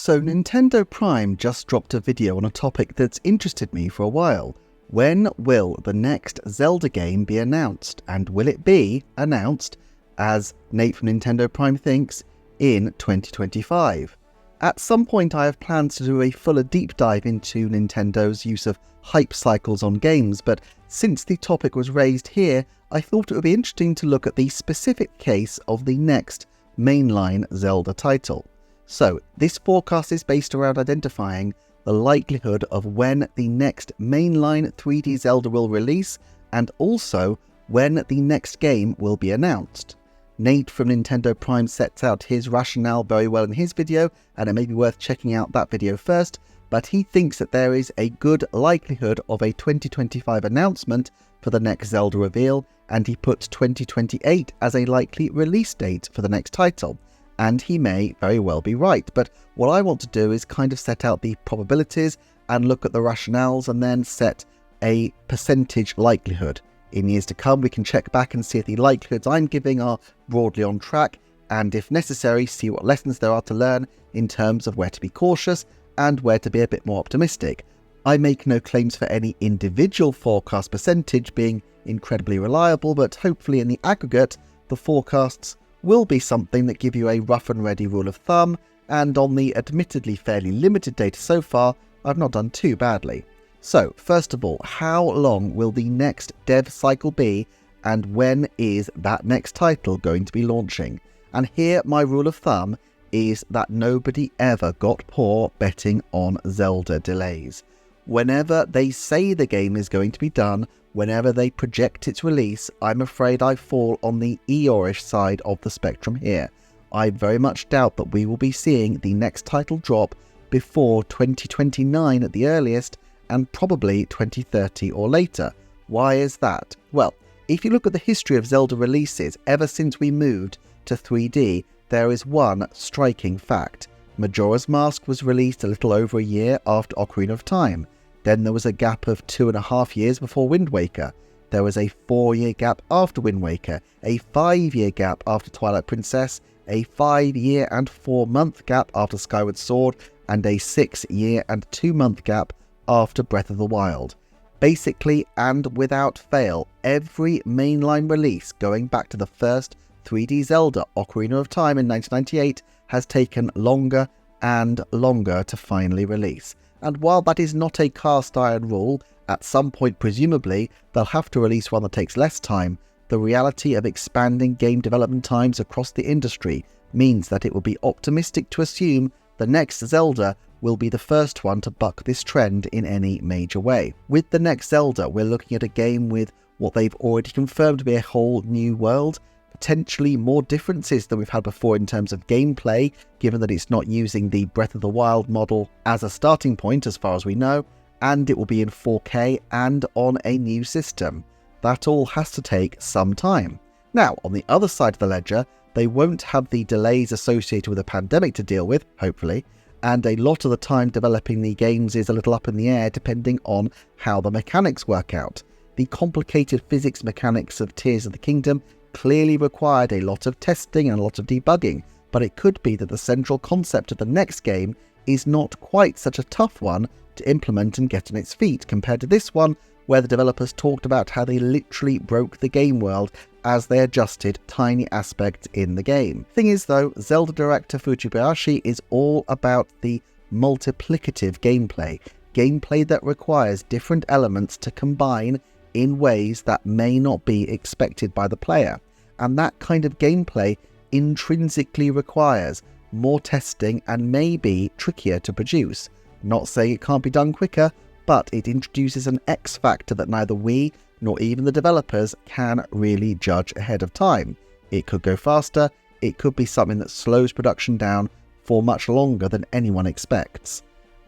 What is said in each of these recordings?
So Nintendo Prime just dropped a video on a topic that's interested me for a while. When will the next Zelda game be announced? And will it be announced, as Nate from Nintendo Prime thinks, in 2025? At some point I have plans to do a fuller deep dive into Nintendo's use of hype cycles on games, but since the topic was raised here, I thought it would be interesting to look at the specific case of the next mainline Zelda title. So, this forecast is based around identifying the likelihood of when the next mainline 3D Zelda will release, and also when the next game will be announced. Nate from Nintendo Prime sets out his rationale very well in his video, and it may be worth checking out that video first, but he thinks that there is a good likelihood of a 2025 announcement for the next Zelda reveal, and he puts 2028 as a likely release date for the next title. And he may very well be right, but what I want to do is kind of set out the probabilities and look at the rationales and then set a percentage likelihood. In years to come, we can check back and see if the likelihoods I'm giving are broadly on track, and if necessary, see what lessons there are to learn in terms of where to be cautious and where to be a bit more optimistic. I make no claims for any individual forecast percentage being incredibly reliable, but hopefully in the aggregate, the forecasts will be something that give you a rough and ready rule of thumb, and on the admittedly fairly limited data so far, I've not done too badly. So, first of all, how long will the next dev cycle be, and when is that next title going to be launching? And here my rule of thumb is that nobody ever got poor betting on Zelda delays. Whenever they say the game is going to be done, whenever they project its release, I'm afraid I fall on the Eeyore-ish side of the spectrum here. I very much doubt that we will be seeing the next title drop before 2029 at the earliest, and probably 2030 or later. Why is that? Well, if you look at the history of Zelda releases ever since we moved to 3D, there is one striking fact. Majora's Mask was released a little over a year after Ocarina of Time. Then there was a gap of 2.5 years before Wind Waker. There was a 4-year gap after Wind Waker, a 5-year gap after Twilight Princess, a 5-year and 4-month gap after Skyward Sword, and a 6-year and 2-month gap after Breath of the Wild. Basically, and without fail, every mainline release going back to the first 3D Zelda, Ocarina of Time in 1998, has taken longer and longer to finally release. And while that is not a cast iron rule, at some point presumably they'll have to release one that takes less time, the reality of expanding game development times across the industry means that it would be optimistic to assume the next Zelda will be the first one to buck this trend in any major way. With the next Zelda, we're looking at a game with what they've already confirmed to be a whole new world, potentially more differences than we've had before in terms of gameplay, given that it's not using the Breath of the Wild model as a starting point as far as we know, and it will be in 4K and on a new system. That all has to take some time. Now, on the other side of the ledger, they won't have the delays associated with a pandemic to deal with, hopefully, and a lot of the time developing the games is a little up in the air depending on how the mechanics work out. The complicated physics mechanics of Tears of the Kingdom clearly required a lot of testing and a lot of debugging, but it could be that the central concept of the next game is not quite such a tough one to implement and get on its feet compared to this one, where the developers talked about how they literally broke the game world as they adjusted tiny aspects in the game. Thing is though, Zelda director Fujibayashi is all about the multiplicative gameplay that requires different elements to combine in ways that may not be expected by the player. And that kind of gameplay intrinsically requires more testing and may be trickier to produce. Not saying it can't be done quicker, but it introduces an X factor that neither we nor even the developers can really judge ahead of time. It could go faster, it could be something that slows production down for much longer than anyone expects.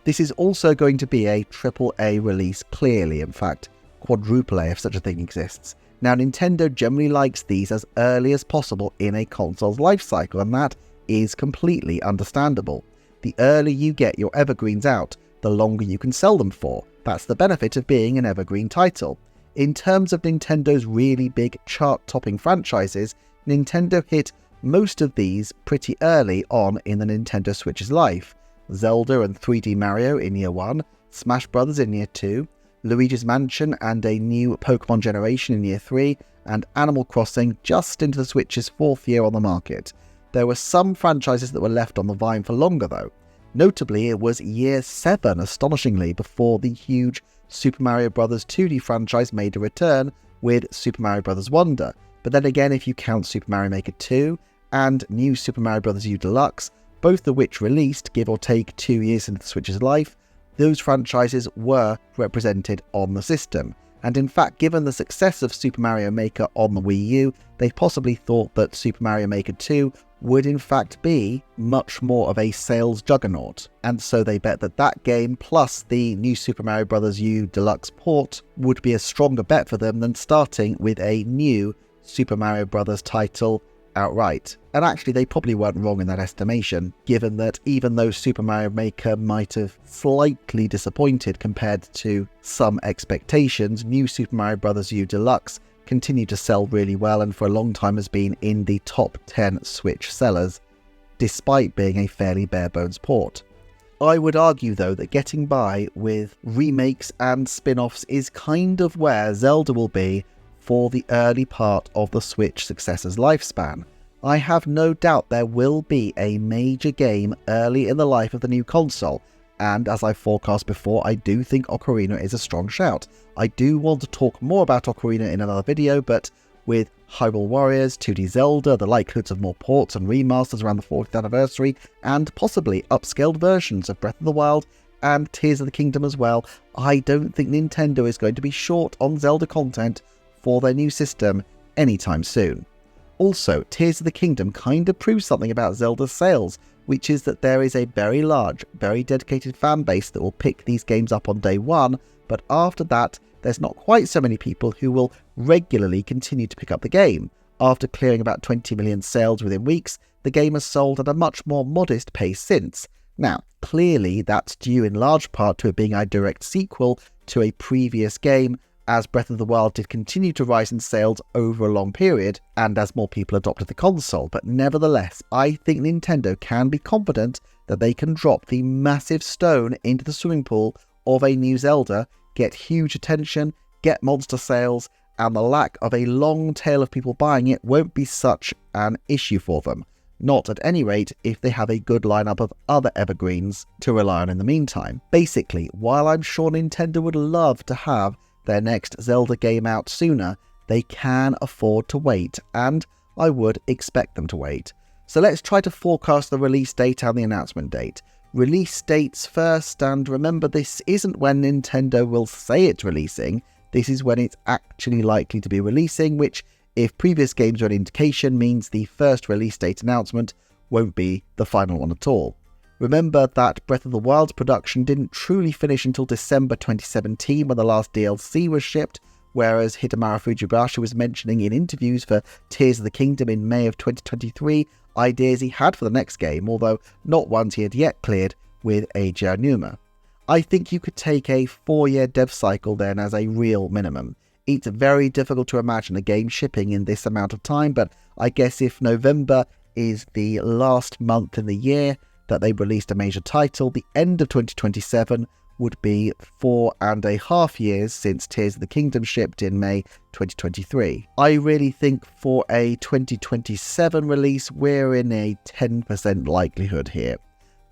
This is also going to be a AAA release clearly, in fact, quadruple A if such a thing exists. Now, Nintendo generally likes these as early as possible in a console's life cycle, and that is completely understandable. The earlier you get your evergreens out, the longer you can sell them for. That's the benefit of being an evergreen title. In terms of Nintendo's really big chart-topping franchises, Nintendo hit most of these pretty early on in the Nintendo Switch's life. Zelda and 3D Mario in Year 1, Smash Bros. In Year 2, Luigi's Mansion and a new Pokemon generation in Year 3, and Animal Crossing just into the Switch's 4th year on the market. There were some franchises that were left on the vine for longer though. Notably, it was Year 7, astonishingly, before the huge Super Mario Bros. 2D franchise made a return with Super Mario Bros. Wonder. But then again, if you count Super Mario Maker 2 and New Super Mario Bros. U Deluxe, both of which released, give or take, 2 years into the Switch's life, those franchises were represented on the system. And in fact, given the success of Super Mario Maker on the Wii U, they possibly thought that Super Mario Maker 2 would in fact be much more of a sales juggernaut. And so they bet that that game plus the new Super Mario Bros. U Deluxe port would be a stronger bet for them than starting with a new Super Mario Bros. Title outright. And actually they probably weren't wrong in that estimation, given that even though Super Mario Maker might have slightly disappointed compared to some expectations, new Super Mario Bros. U Deluxe continued to sell really well and for a long time has been in the top 10 Switch sellers, despite being a fairly bare-bones port. I would argue though that getting by with remakes and spin-offs is kind of where Zelda will be for the early part of the Switch successor's lifespan. I have no doubt there will be a major game early in the life of the new console, and as I forecast before, I do think Ocarina is a strong shout. I do want to talk more about Ocarina in another video, but with Hyrule Warriors, 2D Zelda, the likelihoods of more ports and remasters around the 40th anniversary, and possibly upscaled versions of Breath of the Wild and Tears of the Kingdom as well, I don't think Nintendo is going to be short on Zelda content for their new system anytime soon. Also, Tears of the Kingdom kind of proves something about Zelda's sales, which is that there is a very large, very dedicated fan base that will pick these games up on day one, but after that, there's not quite so many people who will regularly continue to pick up the game. After clearing about 20 million sales within weeks, the game has sold at a much more modest pace since. Now, clearly that's due in large part to it being a direct sequel to a previous game, as Breath of the Wild did continue to rise in sales over a long period, and as more people adopted the console, but nevertheless, I think Nintendo can be confident that they can drop the massive stone into the swimming pool of a new Zelda, get huge attention, get monster sales, and the lack of a long tail of people buying it won't be such an issue for them. Not at any rate if they have a good lineup of other evergreens to rely on in the meantime. Basically, while I'm sure Nintendo would love to have their next Zelda game out sooner, they can afford to wait, and I would expect them to wait. So let's try to forecast the release date and the announcement date. Release dates first, and remember this isn't when Nintendo will say it's releasing, this is when it's actually likely to be releasing, which, if previous games are an indication, means the first release date announcement won't be the final one at all. Remember that Breath of the Wild's production didn't truly finish until December 2017 when the last DLC was shipped, whereas Hidemaro Fujibashi was mentioning in interviews for Tears of the Kingdom in May of 2023 ideas he had for the next game, although not ones he had yet cleared with Eiji Aonuma. I think you could take a 4-year dev cycle then as a real minimum. It's very difficult to imagine a game shipping in this amount of time, but I guess if November is the last month in the year that they released a major title, the end of 2027 would be 4.5 years since Tears of the Kingdom shipped in May 2023. I really think for a 2027 release, we're in a 10% likelihood here.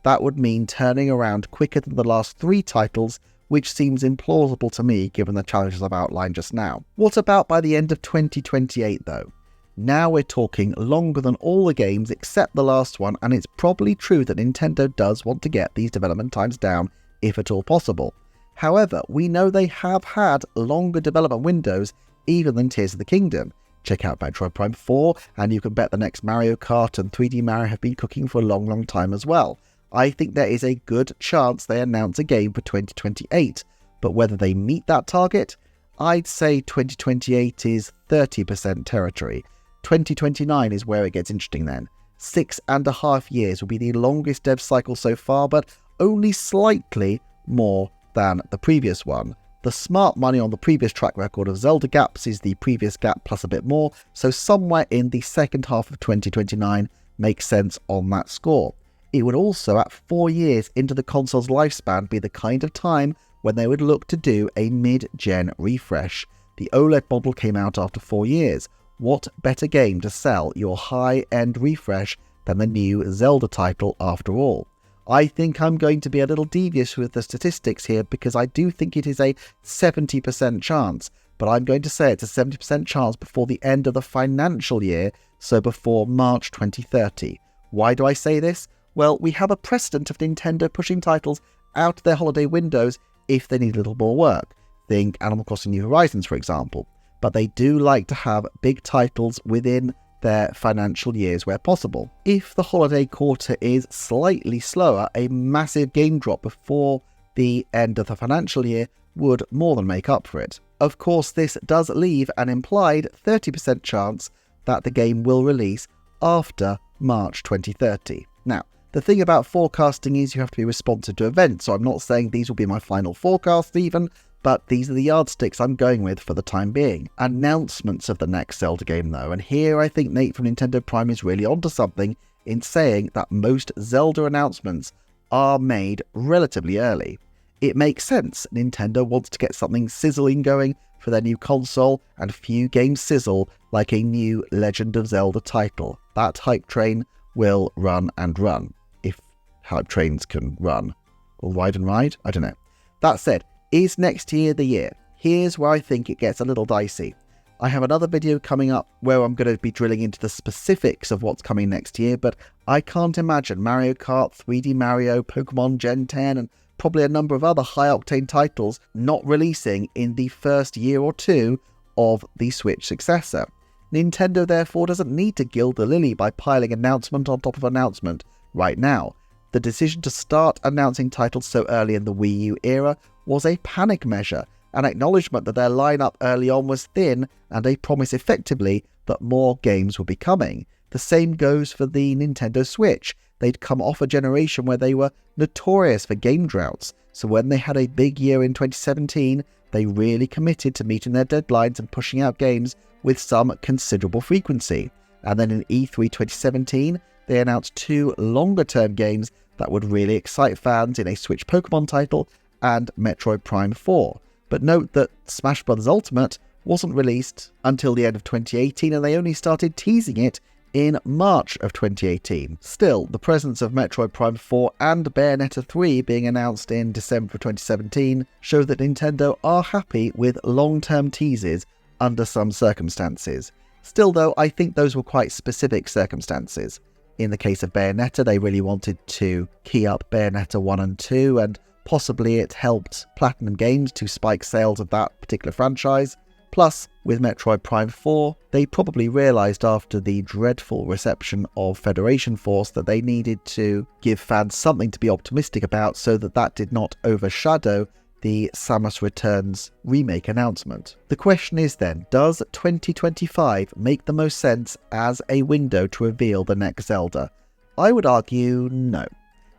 That would mean turning around quicker than the last 3 titles, which seems implausible to me given the challenges I've outlined just now. What about by the end of 2028 though? Now we're talking longer than all the games except the last one, and it's probably true that Nintendo does want to get these development times down if at all possible. However, we know they have had longer development windows even than Tears of the Kingdom. Check out Metroid Prime 4, and you can bet the next Mario Kart and 3D Mario have been cooking for a long time as well. I think there is a good chance they announce a game for 2028, but whether they meet that target, I'd say 2028 is 30% territory. 2029 is where it gets interesting then. 6.5 years will be the longest dev cycle so far, but only slightly more than the previous one. The smart money on the previous track record of Zelda gaps is the previous gap plus a bit more, so somewhere in the second half of 2029 makes sense on that score. It would also, at 4 years into the console's lifespan, be the kind of time when they would look to do a mid-gen refresh. The OLED model came out after 4 years. What better game to sell your high-end refresh than the new Zelda title after all? I think I'm going to be a little devious with the statistics here because I do think it is a 70% chance, but I'm going to say it's a 70% chance before the end of the financial year, so before March 2030. Why do I say this? Well, we have a precedent of Nintendo pushing titles out of their holiday windows if they need a little more work. Think Animal Crossing New Horizons, for example. But they do like to have big titles within their financial years where possible. If the holiday quarter is slightly slower, a massive game drop before the end of the financial year would more than make up for it. Of course, this does leave an implied 30% chance that the game will release after March 2030. Now, the thing about forecasting is you have to be responsive to events, so I'm not saying these will be my final forecasts even, but these are the yardsticks I'm going with for the time being. Announcements of the next Zelda game though, and here I think Nate from Nintendo Prime is really onto something in saying that most Zelda announcements are made relatively early. It makes sense. Nintendo wants to get something sizzling going for their new console, and few games sizzle like a new Legend of Zelda title. That hype train will run and run, if hype trains can run. Or ride and ride? I don't know. That said, is next year the year? Here's where I think it gets a little dicey. I have another video coming up where I'm going to be drilling into the specifics of what's coming next year, but I can't imagine Mario Kart, 3D Mario, Pokemon Gen 10, and probably a number of other high-octane titles not releasing in the first year or two of the Switch successor. Nintendo therefore doesn't need to gild the lily by piling announcement on top of announcement right now. The decision to start announcing titles so early in the Wii U era was a panic measure, an acknowledgement that their lineup early on was thin, and a promise effectively that more games would be coming. The same goes for the Nintendo Switch. They'd come off a generation where they were notorious for game droughts, so when they had a big year in 2017, they really committed to meeting their deadlines and pushing out games with some considerable frequency. And then in E3 2017, they announced 2 longer-term games that would really excite fans in a Switch Pokemon title and Metroid Prime 4. But note that Smash Bros. Ultimate wasn't released until the end of 2018, and they only started teasing it in March of 2018. Still, the presence of Metroid Prime 4 and Bayonetta 3 being announced in December of 2017 show that Nintendo are happy with long-term teases under some circumstances. Still though, I think those were quite specific circumstances. In the case of Bayonetta, they really wanted to key up Bayonetta 1 and 2, and possibly it helped Platinum Games to spike sales of that particular franchise. Plus, with Metroid Prime 4, they probably realised after the dreadful reception of Federation Force that they needed to give fans something to be optimistic about so that that did not overshadow the Samus Returns remake announcement. The question is then, does 2025 make the most sense as a window to reveal the next Zelda? I would argue no.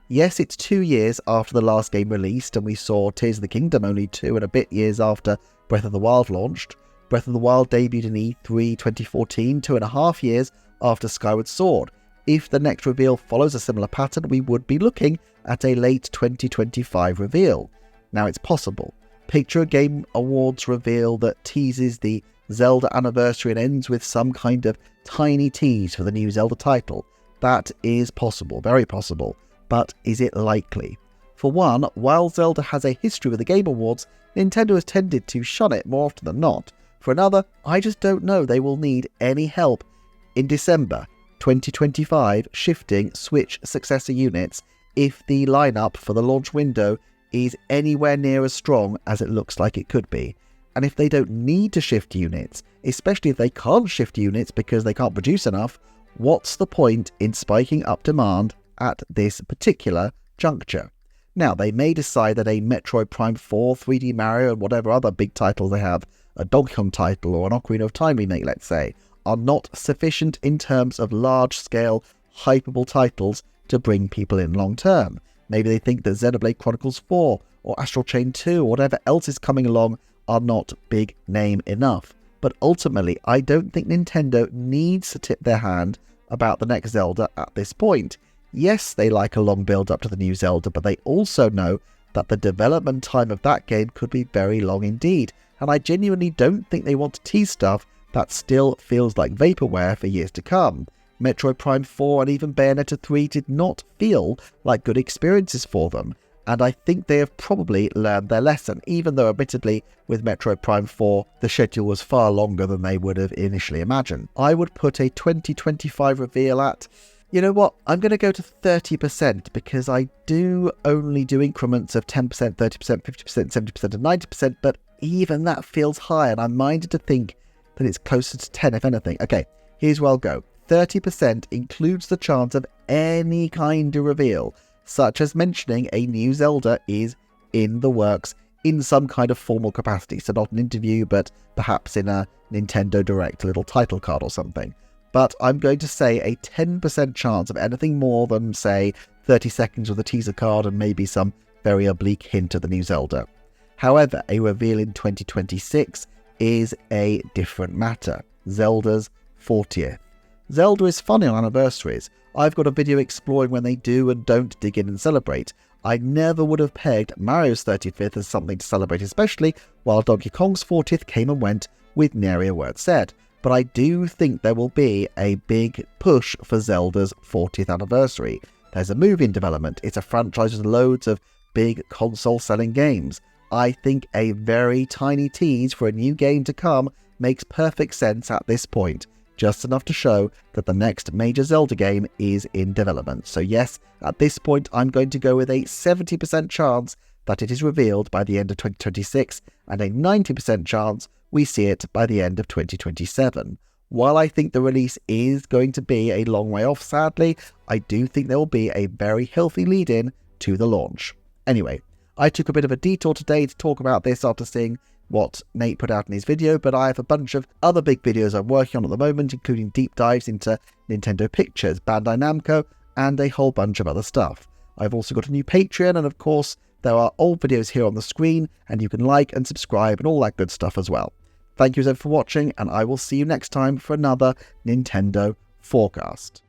Yes, it's 2 years after the last game released, and we saw Tears of the Kingdom only 2 and a bit years after Breath of the Wild launched. Breath of the Wild debuted in E3 2014, 2.5 years after Skyward Sword. If the next reveal follows a similar pattern, we would be looking at a late 2025 reveal. Now, it's possible. Picture a Game Awards reveal that teases the Zelda anniversary and ends with some kind of tiny tease for the new Zelda title. That is possible, very possible. But is it likely? For one, while Zelda has a history with the Game Awards, Nintendo has tended to shun it more often than not. For another, I just don't know they will need any help in December 2025 shifting Switch successor units if the lineup for the launch window is anywhere near as strong as it looks like it could be. And if they don't need to shift units, especially if they can't shift units because they can't produce enough, what's the point in spiking up demand at this particular juncture? Now, they may decide that a Metroid Prime 4, 3D Mario, and whatever other big titles they have, a Donkey Kong title or an Ocarina of Time remake, let's say, are not sufficient in terms of large-scale, hypeable titles to bring people in long-term. Maybe they think that Xenoblade Chronicles 4 or Astral Chain 2 or whatever else is coming along are not big name enough. But ultimately, I don't think Nintendo needs to tip their hand about the next Zelda at this point. Yes, they like a long build up to the new Zelda, but they also know that the development time of that game could be very long indeed, and I genuinely don't think they want to tease stuff that still feels like vaporware for years to come. Metroid Prime 4 and even Bayonetta 3 did not feel like good experiences for them, and I think they have probably learned their lesson, even though admittedly with Metroid Prime 4 the schedule was far longer than they would have initially imagined. I would put a 2025 reveal at, you know what, I'm going to go to 30% because I do only do increments of 10%, 30%, 50%, 70% and 90%, but even that feels high and I'm minded to think that it's closer to 10 if anything. Okay, here's where I'll go. 30% includes the chance of any kind of reveal, such as mentioning a new Zelda is in the works in some kind of formal capacity. So not an interview, but perhaps in a Nintendo Direct, a little title card or something. But I'm going to say a 10% chance of anything more than, say, 30 seconds with a teaser card and maybe some very oblique hint of the new Zelda. However, a reveal in 2026 is a different matter. Zelda's 40th. Zelda is funny on anniversaries. I've got a video exploring when they do and don't dig in and celebrate. I never would have pegged Mario's 35th as something to celebrate especially, while Donkey Kong's 40th came and went with nary a word said. But I do think there will be a big push for Zelda's 40th anniversary. There's a movie in development, it's a franchise with loads of big console-selling games. I think a very tiny tease for a new game to come makes perfect sense at this point. Just enough to show that the next major Zelda game is in development. So yes, at this point I'm going to go with a 70% chance that it is revealed by the end of 2026 and a 90% chance we see it by the end of 2027. While I think the release is going to be a long way off, sadly, I do think there will be a very healthy lead-in to the launch. Anyway, I took a bit of a detour today to talk about this after seeing what Nate put out in his video, but I have a bunch of other big videos I'm working on at the moment, including deep dives into Nintendo Pictures, Bandai Namco, and a whole bunch of other stuff. I've also got a new Patreon, and of course, there are old videos here on the screen, and you can like and subscribe and all that good stuff as well. Thank you so much for watching, and I will see you next time for another Nintendo Forecast.